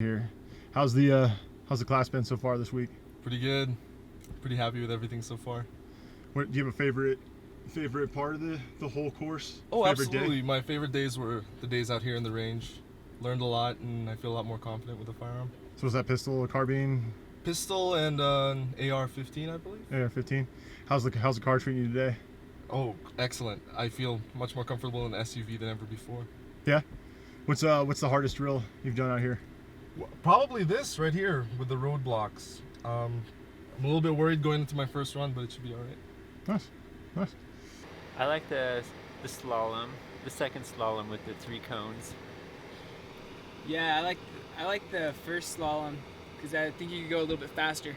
Here, how's the class been so far this week? Pretty good. Pretty happy with everything so far. Do you have a favorite part of the whole course? Oh, favorite absolutely. Day? My favorite days were the days out here in the range. Learned a lot, and I feel a lot more confident with the firearm. So was that pistol, a carbine? Pistol and an AR-15, I believe. AR-15. How's the car treating you today? Oh, excellent. I feel much more comfortable in the SUV than ever before. Yeah. What's the hardest drill you've done out here? Probably this right here with the roadblocks. I'm a little bit worried going into my first run, but it should be all right. Nice. I like the slalom, the second slalom with the 3 cones. Yeah, I like the first slalom because I think you could go a little bit faster.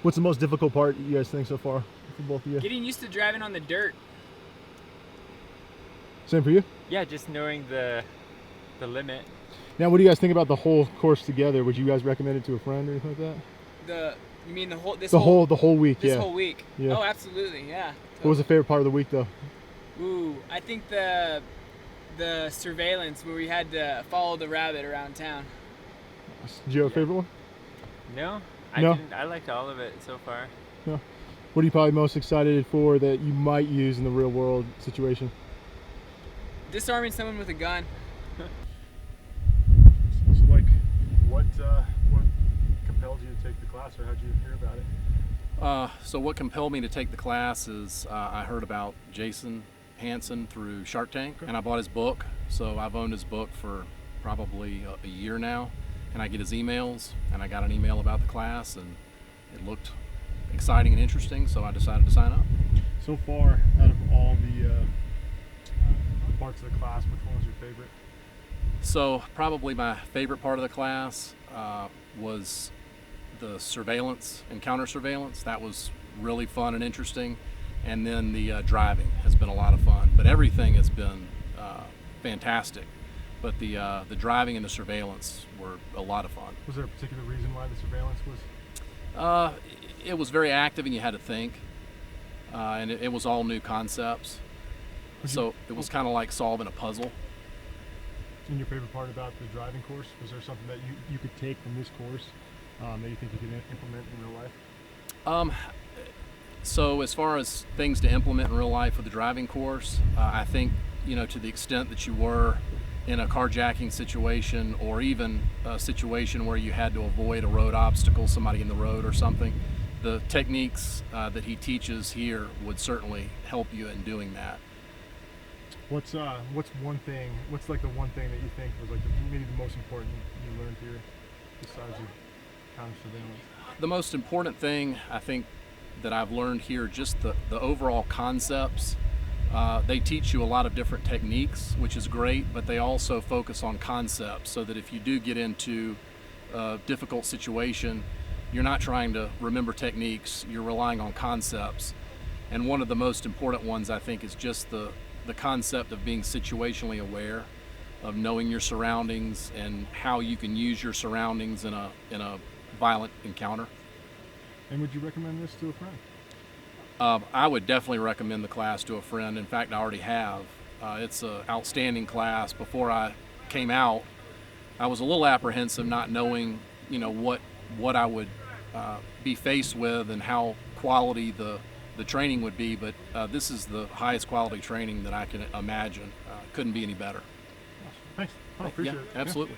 What's the most difficult part you guys think so far for both of you? Getting used to driving on the dirt. Same for you? Yeah, just knowing the limit. Now, what do you guys think about the whole course together? Would you guys recommend it to a friend or anything like that? You mean the whole the whole week? This yeah. whole week? Yeah. Oh, absolutely, yeah. What was the favorite part of the week, though? Ooh, I think the surveillance where we had to follow the rabbit around town. Did you have a favorite one? No, No? I liked all of it so far. No. What are you probably most excited for that you might use in the real world situation? Disarming someone with a gun. So, like, what compelled you to take the class, or how'd you hear about it? So what compelled me to take the class is I heard about Jason Hansen through Shark Tank, and I bought his book. So I've owned his book for probably a year now, and I get his emails, and I got an email about the class, and it looked exciting and interesting, so I decided to sign up. So far, out of all the parts of the class, which one was your favorite? So probably my favorite part of the class was the surveillance and counter surveillance. That was really fun and interesting. And then the driving has been a lot of fun. But everything has been fantastic. But the driving and the surveillance were a lot of fun. Was there a particular reason why the surveillance was? It was very active and you had to think. And it was all new concepts. So it was kind of like solving a puzzle. And your favorite part about the driving course? Was there something that you could take from this course that you think you could implement in real life? So as far as things to implement in real life with the driving course, I think, to the extent that you were in a carjacking situation or even a situation where you had to avoid a road obstacle, somebody in the road or something, the techniques that he teaches here would certainly help you in doing that. What's one thing? What's like the one thing that you think was like maybe the most important you learned here, besides your counter surveillance? The most important thing I think that I've learned here, just the overall concepts. They teach you a lot of different techniques, which is great, but they also focus on concepts so that if you do get into a difficult situation, you're not trying to remember techniques, you're relying on concepts. And one of the most important ones, I think, is just the concept of being situationally aware, of knowing your surroundings and how you can use your surroundings in a violent encounter. And would you recommend this to a friend? I would definitely recommend the class to a friend. In fact, I already have. It's an outstanding class. Before I came out, I was a little apprehensive, not knowing, what I would be faced with and how quality the training would be. But this is the highest quality training that I can imagine. Couldn't be any better. Thanks. I appreciate it. Absolutely.